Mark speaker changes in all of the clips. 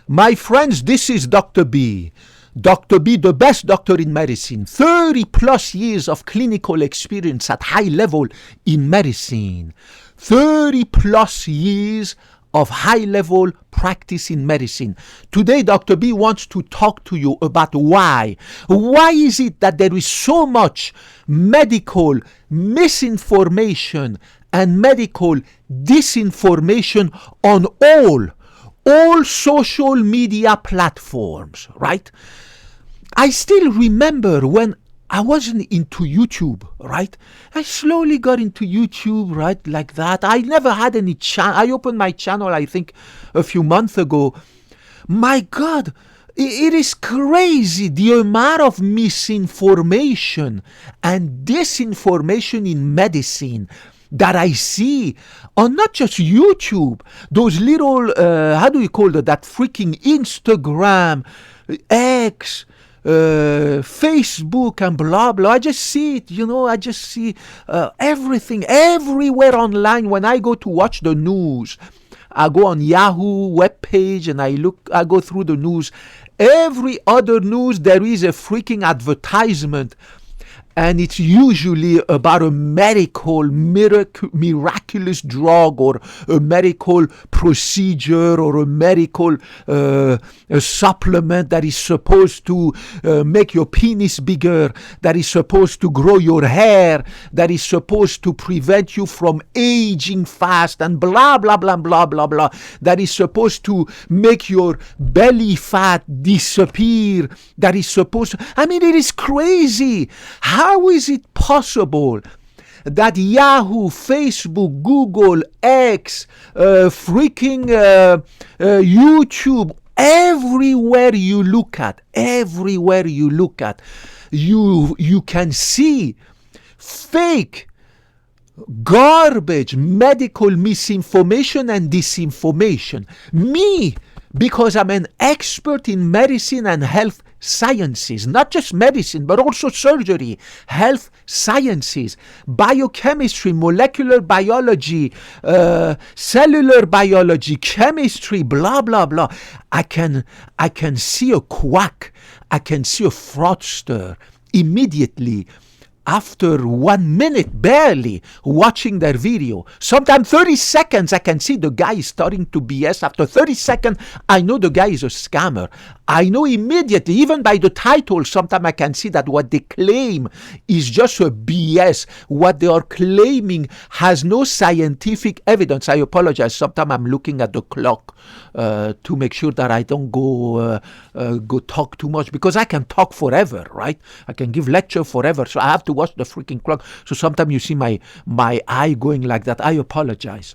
Speaker 1: My friends, this is Dr. B. Dr. B, the best doctor in medicine. 30 plus years of clinical experience at high level in medicine. 30 plus years of high level practice in medicine. Today, Dr. B wants to talk to you about why. Why is it that there is so much medical misinformation and medical disinformation on all social media platforms, right? I still remember when I wasn't into YouTube, right? I slowly got into YouTube, right? Like that. I never had any channel. I opened my channel, I think, a few months ago. My God, it is crazy the amount of misinformation and disinformation in medicine that I see on not just YouTube, those little, how do you call it, that freaking Instagram, X, Facebook and blah, blah. I just see it, I just see everything, everywhere online. When I go to watch the news, I go on Yahoo webpage and I go through the news. Every other news, there is a freaking advertisement. And it's usually about a miraculous drug or a medical procedure or a medical a supplement that is supposed to make your penis bigger, that is supposed to grow your hair, that is supposed to prevent you from aging fast and blah, blah, blah, blah, blah, blah, that is supposed to make your belly fat disappear, that is supposed to... I mean, it is crazy. How is it possible that Yahoo, Facebook, Google, X, YouTube, everywhere you look at, you can see fake, garbage, medical misinformation and disinformation. Me, because I'm an expert in medicine and health sciences, not just medicine, but also surgery, health sciences, biochemistry, molecular biology, cellular biology, chemistry, blah, blah, blah. I can see a quack. I can see a fraudster immediately after 1 minute barely watching their video. Sometimes 30 seconds, I can see the guy is starting to BS. After 30 seconds, I know the guy is a scammer. I know immediately, even by the title, sometimes I can see that what they claim is just a BS. What they are claiming has no scientific evidence. I apologize. Sometimes I'm looking at the clock to make sure that I don't go talk too much, because I can talk forever, right? I can give lecture forever. So I have to watch the freaking clock. So sometimes you see my eye going like that. I apologize.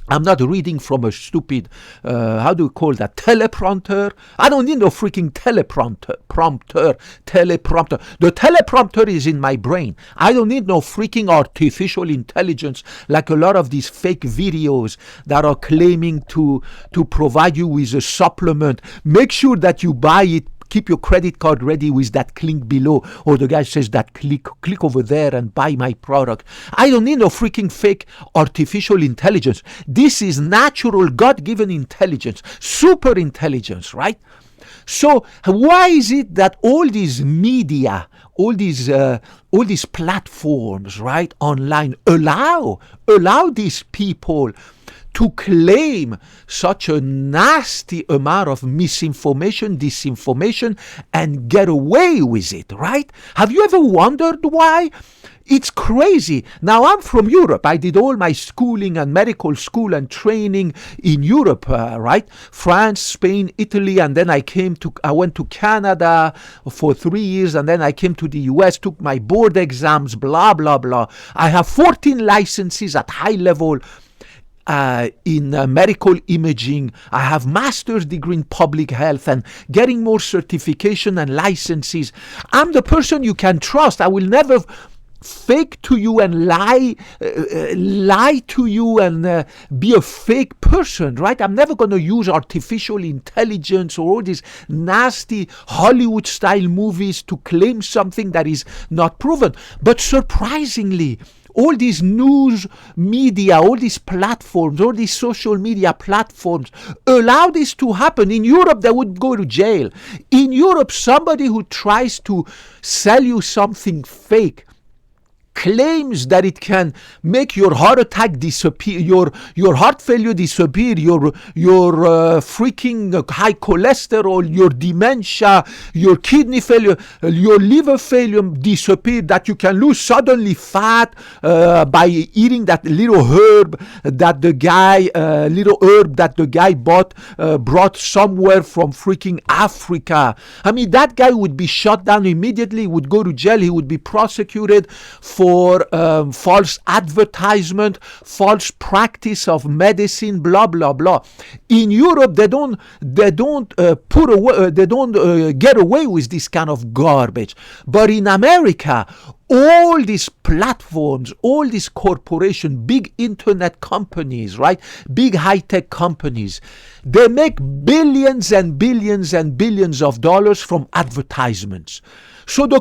Speaker 1: I'm not reading from a stupid, how do you call that, teleprompter? I don't need no freaking teleprompter. The teleprompter is in my brain. I don't need no freaking artificial intelligence like a lot of these fake videos that are claiming to provide you with a supplement. Make sure that you buy it. Keep your credit card ready with that link below, or the guy says that click over there and buy my product. I don't need no freaking fake artificial intelligence. This is natural, God-given intelligence, super intelligence, right? So why is it that all these media, all these platforms, right, online allow these people to claim such a nasty amount of misinformation, disinformation, and get away with it, right? Have you ever wondered why? It's crazy. Now, I'm from Europe. I did all my schooling and medical school and training in Europe, right? France, Spain, Italy, and then I went to Canada for 3 years, and then I came to the US, took my board exams, blah, blah, blah. I have 14 licenses at high level in medical imaging. I have master's degree in public health and getting more certification and licenses. I'm the person you can trust. I will never fake to you and lie to you and be a fake person, right? I'm never going to use artificial intelligence or all these nasty Hollywood style movies to claim something that is not proven. But surprisingly, all these news media, all these platforms, all these social media platforms allow this to happen. In Europe, they would go to jail. In Europe, somebody who tries to sell you something fake claims that it can make your heart attack disappear, your heart failure disappear, your freaking high cholesterol, your dementia, your kidney failure, your liver failure disappear, that you can lose suddenly fat by eating that little herb that the guy brought somewhere from freaking Africa. I mean, that guy would be shot down immediately, would go to jail, he would be prosecuted for false advertisement, false practice of medicine, blah blah blah. In Europe, they don't get away with this kind of garbage. But in America, all these platforms, all these corporations, big internet companies, right? Big high-tech companies, they make billions and billions and billions of dollars from advertisements. So the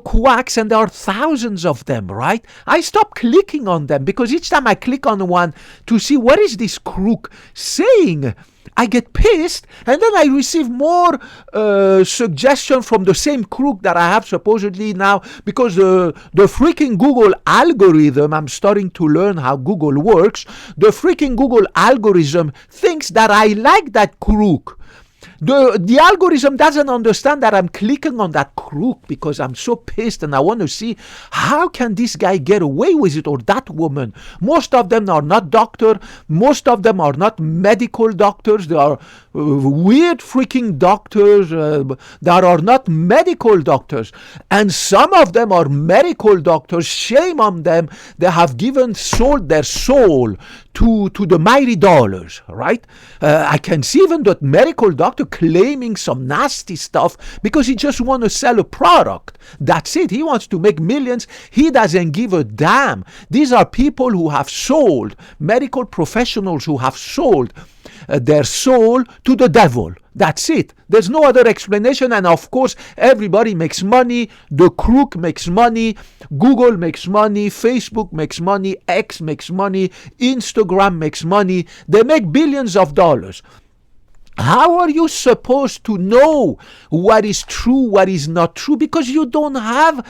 Speaker 1: quacks, and there are thousands of them, right? I stop clicking on them because each time I click on one to see what is this crook saying, I get pissed, and then I receive more suggestion from the same crook that I have supposedly now, because the freaking Google algorithm, I'm starting to learn how Google works, the freaking Google algorithm thinks that I like that crook. The algorithm doesn't understand that I'm clicking on that crook because I'm so pissed and I want to see how can this guy get away with it, or that woman. Most of them are not doctors. Most of them are not medical doctors. They are weird freaking doctors that are not medical doctors. And some of them are medical doctors. Shame on them. They have sold their soul to the mighty dollars, right? I can see even that medical doctor claiming some nasty stuff because he just wants to sell a product. That's it. He wants to make millions. He doesn't give a damn. These are people who have sold, medical professionals who have sold their soul to the devil. That's it. There's no other explanation. And of course, everybody makes money. The crook makes money. Google makes money. Facebook makes money. X makes money. Instagram makes money. They make billions of dollars. How are you supposed to know what is true, what is not true? Because you don't have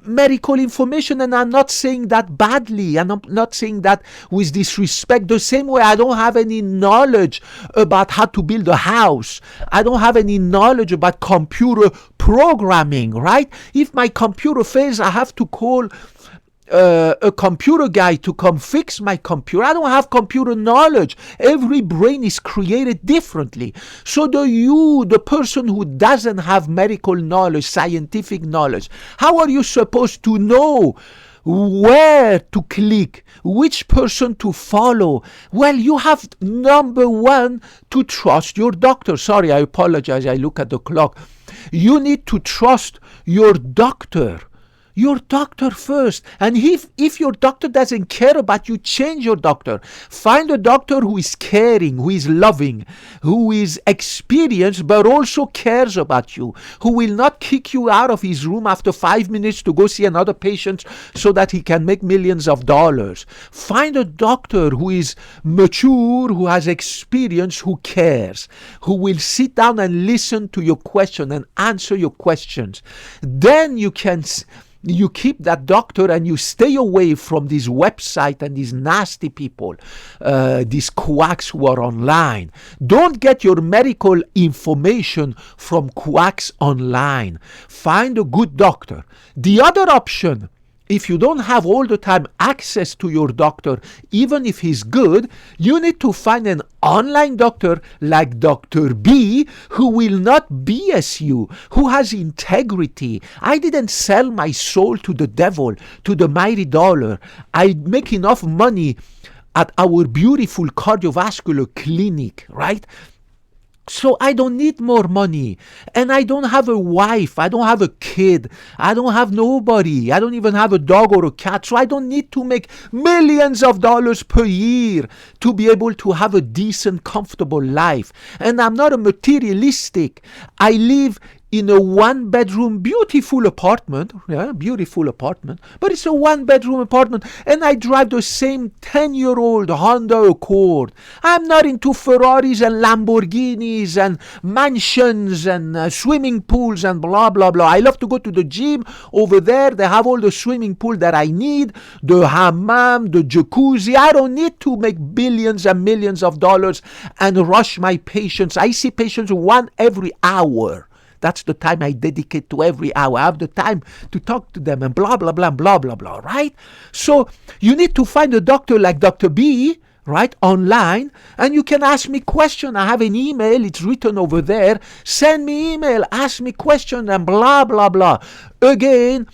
Speaker 1: medical information. And I'm not saying that badly, and I'm not saying that with disrespect. The same way I don't have any knowledge about how to build a house. I don't have any knowledge about computer programming, right? If my computer fails, I have to call a computer guy to come fix my computer. I don't have computer knowledge. Every brain is created differently. So the person who doesn't have medical knowledge, scientific knowledge, how are you supposed to know where to click, which person to follow? Well, you have, number one, to trust your doctor. Sorry, I apologize. I look at the clock. You need to trust your doctor. Your doctor first. And if your doctor doesn't care about you, change your doctor. Find a doctor who is caring, who is loving, who is experienced, but also cares about you, who will not kick you out of his room after 5 minutes to go see another patient so that he can make millions of dollars. Find a doctor who is mature, who has experience, who cares, who will sit down and listen to your question and answer your questions. Then you keep that doctor and you stay away from this website and these nasty people, these quacks who are online. Don't get your medical information from quacks online. Find a good doctor. The other option, if you don't have all the time access to your doctor, even if he's good, you need to find an online doctor like Dr. B, who will not BS you, who has integrity. I didn't sell my soul to the devil, to the mighty dollar. I make enough money at our beautiful cardiovascular clinic, right? So I don't need more money, and I don't have a wife, I don't have a kid, I don't have nobody, I don't even have a dog or a cat, so I don't need to make millions of dollars per year to be able to have a decent, comfortable life. And I'm not a materialistic. I live in a one-bedroom, beautiful apartment, but it's a one-bedroom apartment, and I drive the same 10-year-old Honda Accord. I'm not into Ferraris and Lamborghinis and mansions and swimming pools and blah, blah, blah. I love to go to the gym. Over there, they have all the swimming pool that I need, the hammam, the jacuzzi. I don't need to make billions and millions of dollars and rush my patients. I see patients one every hour. That's the time I dedicate to every hour. I have the time to talk to them and blah, blah, blah, blah, blah, blah, right? So you need to find a doctor like Dr. B, right, online, and you can ask me questions. I have an email. It's written over there. Send me email. Ask me questions and blah, blah, blah. Again,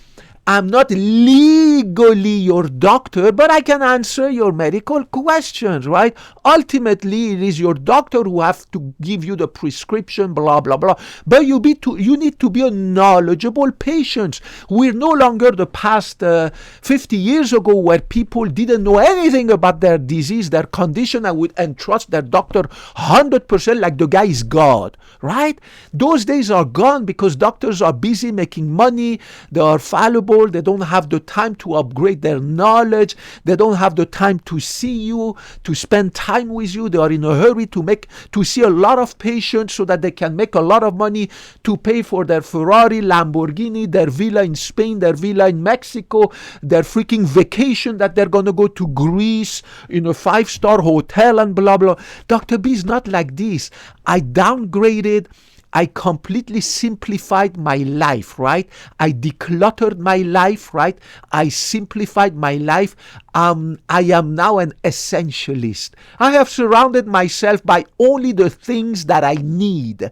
Speaker 1: I'm not legally your doctor, but I can answer your medical questions, right? Ultimately, it is your doctor who have to give you the prescription, blah, blah, blah. But you need to be a knowledgeable patient. We're no longer the past 50 years ago where people didn't know anything about their disease, their condition, and would entrust their doctor 100% like the guy is God, right? Those days are gone because doctors are busy making money. They are fallible. They don't have the time to upgrade their knowledge. They don't have the time to see you, to spend time with you. They are in a hurry to see a lot of patients so that they can make a lot of money to pay for their Ferrari, Lamborghini, their villa in Spain, their villa in Mexico, their freaking vacation that they're going to go to Greece in a 5-star hotel and blah, blah. Dr. B is not like this. I downgraded. I completely simplified my life, right? I decluttered my life, right? I simplified my life. I am now an essentialist. I have surrounded myself by only the things that I need.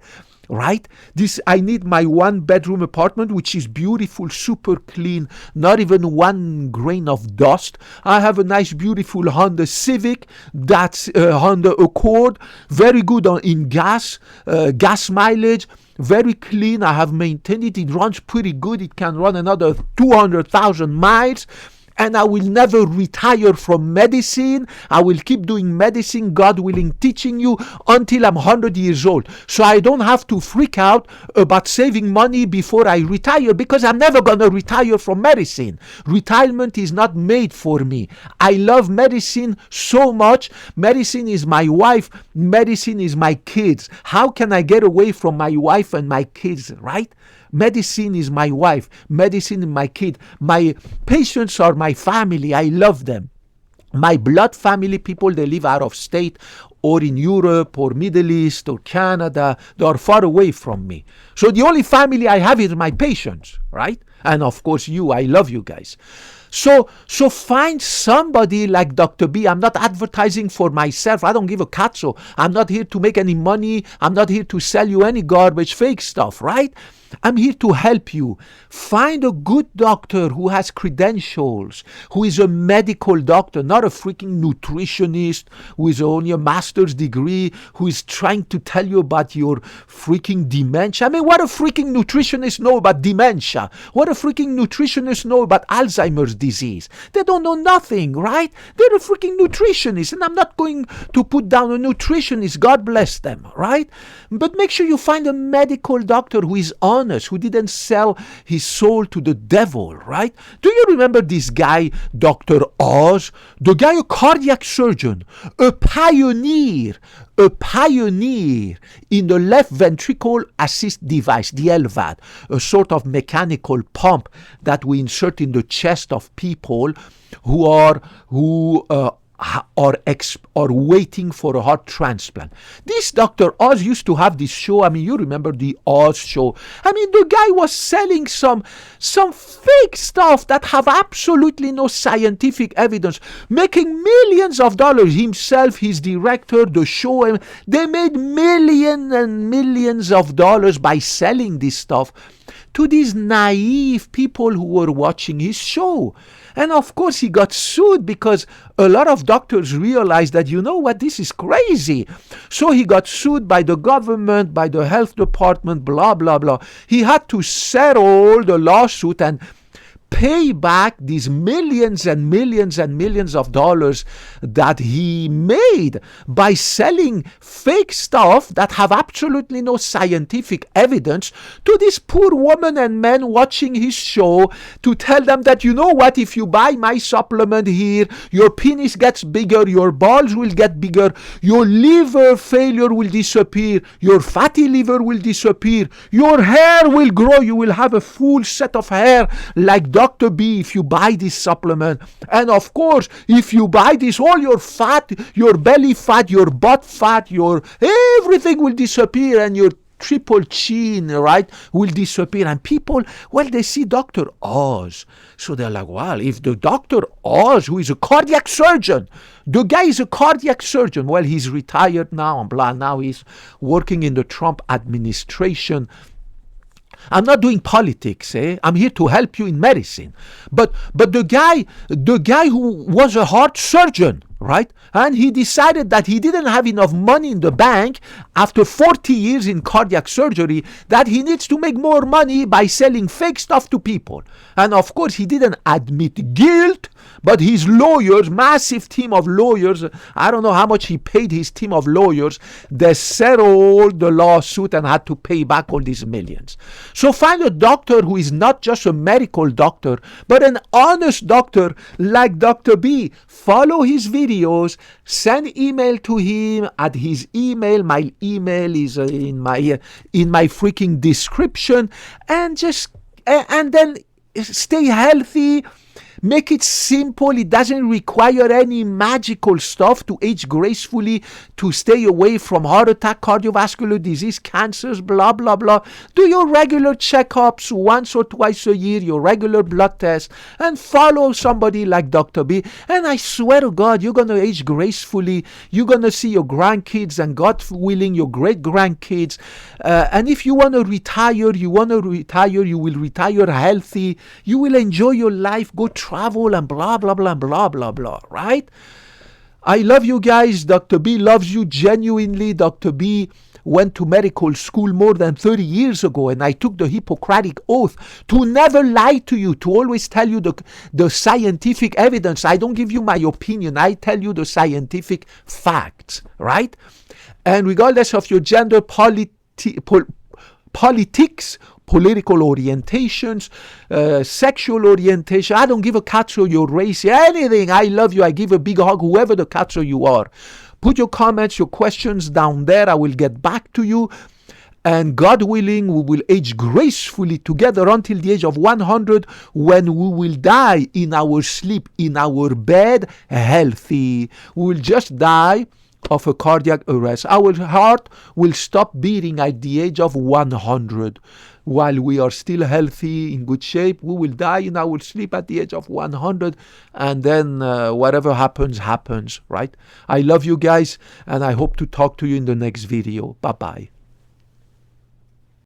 Speaker 1: Right? I need my one-bedroom apartment, which is beautiful, super clean, not even one grain of dust. I have a nice, beautiful Honda Civic, that's Honda Accord, very good in gas mileage, very clean. I have maintained it. It runs pretty good. It can run another 200,000 miles. And I will never retire from medicine. I will keep doing medicine, God willing, teaching you until I'm 100 years old. So I don't have to freak out about saving money before I retire, because I'm never going to retire from medicine. Retirement is not made for me. I love medicine so much. Medicine is my wife. Medicine is my kids. How can I get away from my wife and my kids, right? Medicine is my wife. Medicine is my kid. My patients are my family. I love them. My blood family people, they live out of state or in Europe or Middle East or Canada. They are far away from me. So the only family I have is my patients, right? And of course you. I love you guys. So find somebody like Dr. B. I'm not advertising for myself. I don't give a catso. I'm not here to make any money. I'm not here to sell you any garbage, fake stuff, right? I'm here to help you. Find a good doctor who has credentials, who is a medical doctor, not a freaking nutritionist who is only a master's degree, who is trying to tell you about your freaking dementia. I mean, what a freaking nutritionist know about dementia? What a freaking nutritionist know about Alzheimer's disease? They don't know nothing, right? They're a freaking nutritionist, and I'm not going to put down a nutritionist. God bless them, right? But make sure you find a medical doctor who is honest, who didn't sell his soul to the devil, right? Do you remember this guy, Dr. Oz? The guy, a cardiac surgeon, a pioneer in the left ventricle assist device, the LVAD, a sort of mechanical pump that we insert in the chest of people who are waiting for a heart transplant. This Dr. Oz used to have this show. I mean, you remember the Oz show. I mean, the guy was selling some fake stuff that have absolutely no scientific evidence, making millions of dollars himself, his director, the show. And they made millions and millions of dollars by selling this stuff to these naive people who were watching his show. And of course, he got sued because a lot of doctors realized that, you know what, this is crazy. So he got sued by the government, by the health department, blah, blah, blah. He had to settle the lawsuit and pay back these millions and millions and millions of dollars that he made by selling fake stuff that have absolutely no scientific evidence to this poor woman and men watching his show, to tell them that, you know what, if you buy my supplement here, your penis gets bigger, your balls will get bigger, your liver failure will disappear, your fatty liver will disappear, your hair will grow, you will have a full set of hair like Dr. B if you buy this supplement. And of course, if you buy this, all your fat, your belly fat, your butt fat, your everything will disappear, and your triple chin, right, will disappear. And people, well, they see Dr. Oz, so they're like, well, if the Dr. Oz, who is a cardiac surgeon, the guy is a cardiac surgeon, well, he's retired now, and blah, now he's working in the Trump administration. I'm not doing politics, I'm here to help you in medicine. But the guy who was a heart surgeon, right? And he decided that he didn't have enough money in the bank after 40 years in cardiac surgery, that he needs to make more money by selling fake stuff to people. And of course, he didn't admit guilt, but his lawyers, massive team of lawyers, I don't know how much he paid his team of lawyers, they settled the lawsuit and had to pay back all these millions. So find a doctor who is not just a medical doctor, but an honest doctor like Dr. B. Follow his videos, send email to him at his email. My email is in my freaking description, and then stay healthy. Make it simple. It doesn't require any magical stuff to age gracefully, to stay away from heart attack, cardiovascular disease, cancers, blah, blah, blah. Do your regular checkups once or twice a year, your regular blood tests, and follow somebody like Dr. B. And I swear to God, you're going to age gracefully. You're going to see your grandkids, and God willing, your great-grandkids. And if you want to retire, you will retire healthy. You will enjoy your life, go travel, and blah, blah, blah, blah, blah, blah, right? I love you guys. Dr. B loves you genuinely. Dr. B went to medical school more than 30 years ago, and I took the Hippocratic Oath to never lie to you, to always tell you the scientific evidence. I don't give you my opinion. I tell you the scientific facts, right? And regardless of your gender, politics, political orientations, sexual orientation, I don't give a catso your race, anything. I love you. I give a big hug, whoever the catso you are. Put your comments, your questions down there. I will get back to you. And God willing, we will age gracefully together until the age of 100, when we will die in our sleep, in our bed, healthy. We will just die of a cardiac arrest. Our heart will stop beating at the age of 100. While we are still healthy, in good shape, we will die in our sleep at the age of 100, and then whatever happens, happens, right? I love you guys, and I hope to talk to you in the next video. Bye-bye.